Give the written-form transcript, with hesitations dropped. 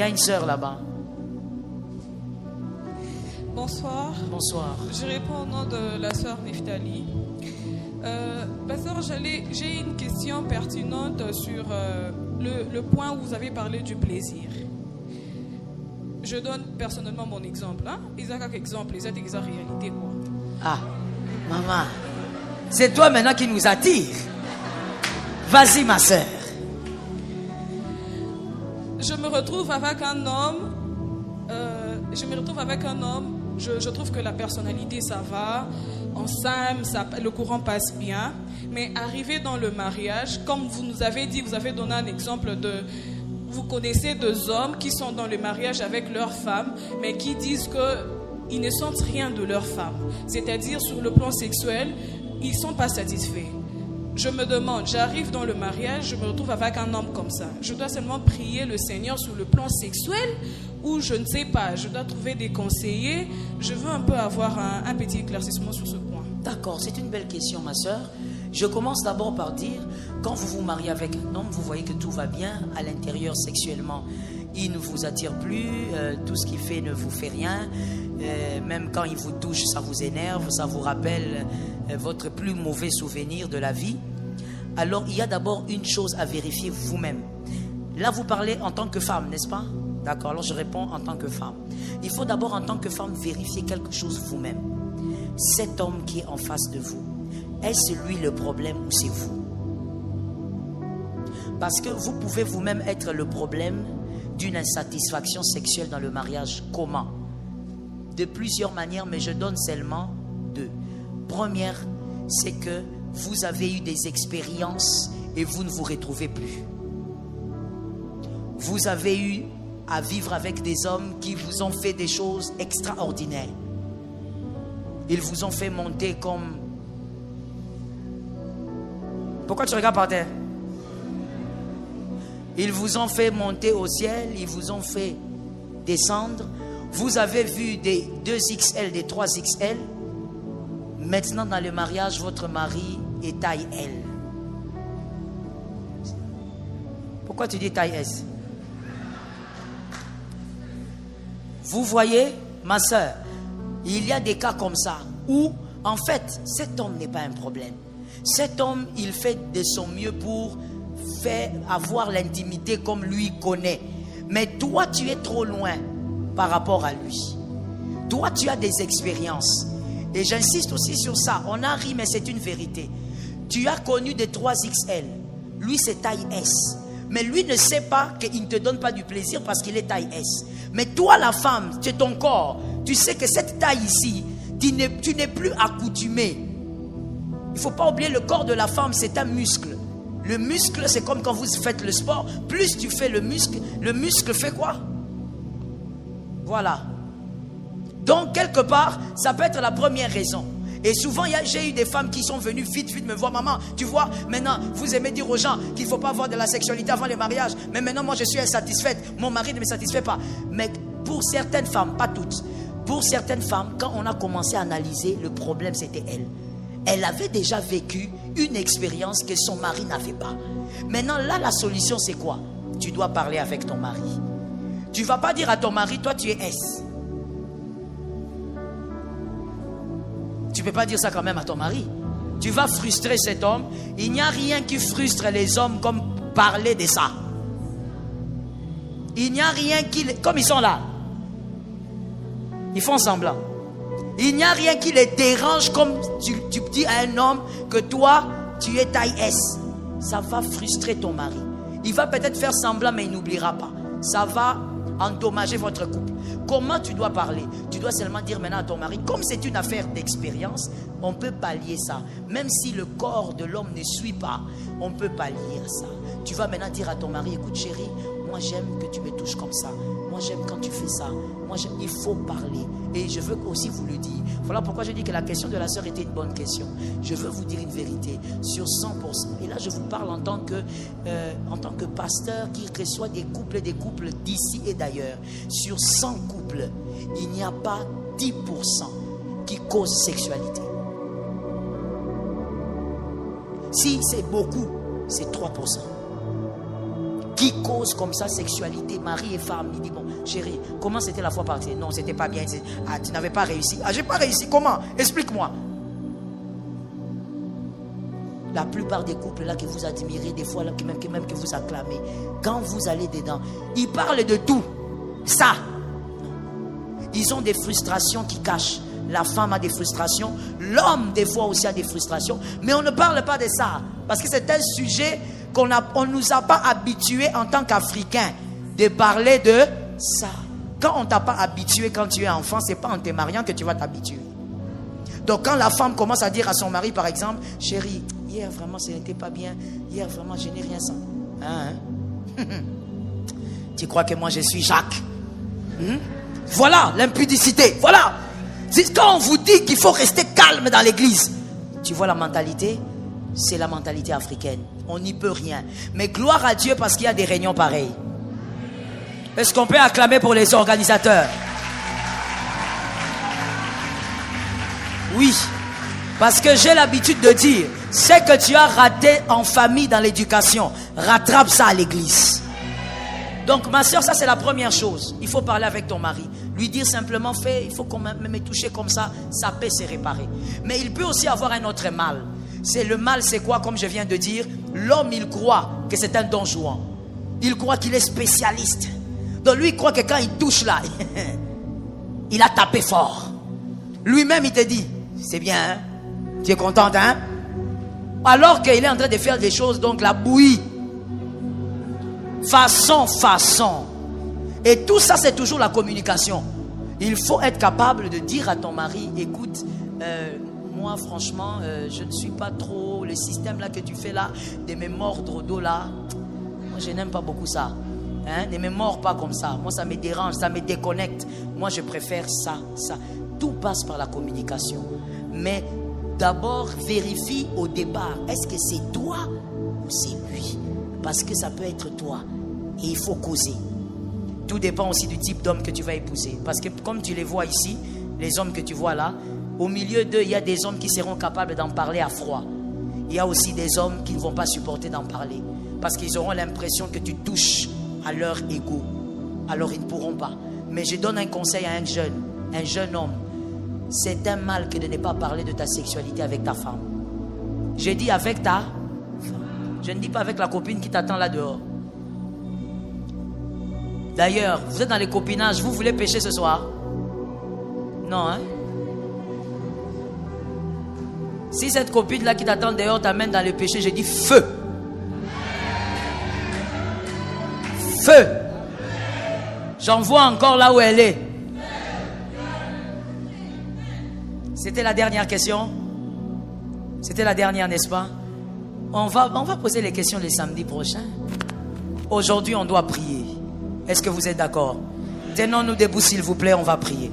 a une sœur là-bas. Bonsoir. Bonsoir. Je réponds au nom de la sœur Neftali. Pasteur, j'ai une question pertinente sur le point où vous avez parlé du plaisir. Je donne personnellement mon exemple. Ils ont quelques exemples, ils ont des réalités. Quoi. Ah, maman, c'est toi maintenant qui nous attire. Vas-y, ma sœur. Je me retrouve avec un homme. Je trouve que la personnalité, ça va. On s'aime, le courant passe bien. Mais arrivé dans le mariage, comme vous nous avez dit, vous avez donné un exemple de... Vous connaissez deux hommes qui sont dans le mariage avec leur femme, mais qui disent qu'ils ne sentent rien de leur femme. C'est-à-dire, sur le plan sexuel, ils ne sont pas satisfaits. Je me demande, j'arrive dans le mariage, je me retrouve avec un homme comme ça. Je dois seulement prier le Seigneur sur le plan sexuel ou je ne sais pas, je dois trouver des conseillers. Je veux un peu avoir un petit éclaircissement sur ce point. D'accord, c'est une belle question, ma soeur. Je commence d'abord par dire, quand vous vous mariez avec un homme, vous voyez que tout va bien à l'intérieur sexuellement. Il ne vous attire plus, tout ce qu'il fait ne vous fait rien. Même quand il vous touche, ça vous énerve, ça vous rappelle votre plus mauvais souvenir de la vie. Alors, il y a d'abord une chose à vérifier vous-même. Là, vous parlez en tant que femme, n'est-ce pas? D'accord, alors je réponds en tant que femme. Il faut d'abord en tant que femme vérifier quelque chose vous-même. Cet homme qui est en face de vous, est-ce lui le problème ou c'est vous? Parce que vous pouvez vous-même être le problème d'une insatisfaction sexuelle dans le mariage. Comment? De plusieurs manières, mais je donne seulement deux. Première, c'est que vous avez eu des expériences et vous ne vous retrouvez plus. Vous avez eu à vivre avec des hommes qui vous ont fait des choses extraordinaires. Ils vous ont fait monter comme... Pourquoi tu regardes par terre? Ils vous ont fait monter au ciel, ils vous ont fait descendre. Vous avez vu des 2XL, des 3XL. Maintenant, dans le mariage, votre mari est taille L. Pourquoi tu dis taille S? Vous voyez, ma soeur, il y a des cas comme ça où, en fait, cet homme n'est pas un problème. Cet homme, il fait de son mieux pour avoir l'intimité comme lui connaît. Mais toi, tu es trop loin par rapport à lui. Toi, tu as des expériences. Et j'insiste aussi sur ça. On a ri, mais c'est une vérité. Tu as connu des 3XL. Lui, c'est taille S. Mais lui ne sait pas qu'il ne te donne pas du plaisir parce qu'il est taille S. Mais toi, la femme, c'est ton corps. Tu sais que cette taille ici, tu n'es plus accoutumé. Il ne faut pas oublier, le corps de la femme, c'est un muscle. Le muscle, c'est comme quand vous faites le sport. Plus tu fais le muscle fait quoi? Voilà. Donc, quelque part, ça peut être la première raison. Et souvent, j'ai eu des femmes qui sont venues vite me voir. Maman, tu vois, maintenant, vous aimez dire aux gens qu'il ne faut pas avoir de la sexualité avant le mariage. Mais maintenant, moi, je suis insatisfaite. Mon mari ne me satisfait pas. Mais pour certaines femmes, pas toutes, pour certaines femmes, quand on a commencé à analyser, le problème, c'était elle. Elle avait déjà vécu une expérience que son mari n'avait pas. Maintenant, là, la solution, c'est quoi? Tu dois parler avec ton mari. Tu ne vas pas dire à ton mari, toi, tu es S. Tu ne peux pas dire ça quand même à ton mari. Tu vas frustrer cet homme. Il n'y a rien qui frustre les hommes comme parler de ça. Il n'y a rien qui... Comme ils sont là. Ils font semblant. Il n'y a rien qui les dérange comme tu dis à un homme que toi, tu es taille S. Ça va frustrer ton mari. Il va peut-être faire semblant, mais il n'oubliera pas. Ça va endommager votre couple. Comment tu dois parler? Tu dois seulement dire maintenant à ton mari, comme c'est une affaire d'expérience, on peut pallier ça. Même si le corps de l'homme ne suit pas, on peut pallier ça. Tu vas maintenant dire à ton mari, écoute chérie, moi j'aime que tu me touches comme ça. Moi j'aime quand tu fais ça. Moi j'aime. Il faut parler. Et je veux aussi vous le dire. Voilà pourquoi je dis que la question de la sœur était une bonne question. Je veux vous dire une vérité sur 100%. Et là je vous parle en tant que pasteur qui reçoit des couples d'ici et d'ailleurs. Sur 100 couples, il n'y a pas 10% qui causent sexualité. Si c'est beaucoup, c'est 3%. qui cause comme ça sexualité, mari et femme. Il dit, bon, chérie, comment c'était la fois passée? Non, c'était pas bien. Ah, tu n'avais pas réussi. Ah, j'ai pas réussi. Comment? Explique-moi. La plupart des couples là que vous admirez, des fois là, même que vous acclamez, quand vous allez dedans, ils parlent de tout. Ça. Ils ont des frustrations qui cachent. La femme a des frustrations. L'homme, des fois aussi, a des frustrations. Mais on ne parle pas de ça. Parce que c'est un sujet qu'on ne nous a pas habitués en tant qu'Africains de parler de ça. Quand on ne t'a pas habitué quand tu es enfant, ce n'est pas en te mariant que tu vas t'habituer. Donc quand la femme commence à dire à son mari, par exemple, chérie, hier vraiment ce n'était pas bien. Hier vraiment je n'ai rien senti. Hein? Tu crois que moi je suis Jacques? Voilà l'impudicité. Voilà. Quand on vous dit qu'il faut rester calme dans l'église, tu vois la mentalité, c'est la mentalité africaine. On n'y peut rien. Mais gloire à Dieu parce qu'il y a des réunions pareilles. Est-ce qu'on peut acclamer pour les organisateurs? Oui. Parce que j'ai l'habitude de dire, c'est que tu as raté en famille dans l'éducation, rattrape ça à l'église. Donc ma soeur, ça c'est la première chose. Il faut parler avec ton mari. Lui dire simplement, il faut qu'on me touche comme ça, ça peut se réparer. Mais il peut aussi avoir un autre mal. Le mal, c'est quoi? Comme je viens de dire, l'homme, il croit que c'est un don Juan. Il croit qu'il est spécialiste. Donc lui, il croit que quand il touche là, il a tapé fort. Lui-même, il te dit, c'est bien, hein? Tu es contente, hein? Alors qu'il est en train de faire des choses, donc la bouillie. Façon. Et tout ça, c'est toujours la communication. Il faut être capable de dire à ton mari, écoute, moi franchement, je ne suis pas trop, le système là que tu fais là, de me mordre au dos là, moi je n'aime pas beaucoup ça. Hein? Ne me mords pas comme ça. Moi ça me dérange, ça me déconnecte. Moi je préfère ça. Tout passe par la communication. Mais d'abord, vérifie au départ, est-ce que c'est toi ou c'est lui? Parce que ça peut être toi. Et il faut causer. Tout dépend aussi du type d'homme que tu vas épouser. Parce que comme tu les vois ici, les hommes que tu vois là, au milieu d'eux, il y a des hommes qui seront capables d'en parler à froid. Il y a aussi des hommes qui ne vont pas supporter d'en parler. Parce qu'ils auront l'impression que tu touches à leur ego. Alors ils ne pourront pas. Mais je donne un conseil à un jeune homme. C'est un mal que de ne pas parler de ta sexualité avec ta femme. Je dis avec ta femme. Je ne dis pas avec la copine qui t'attend là dehors. D'ailleurs, vous êtes dans les copinages, vous voulez pécher ce soir? Non, hein? Si cette copine là qui t'attend dehors t'amène dans le péché, je dis feu. Feu. J'en vois encore là où elle est. C'était la dernière question. C'était la dernière, n'est-ce pas? On va poser les questions le samedi prochain. Aujourd'hui, on doit prier. Est-ce que vous êtes d'accord? Tenons-nous debout, s'il vous plaît, on va prier.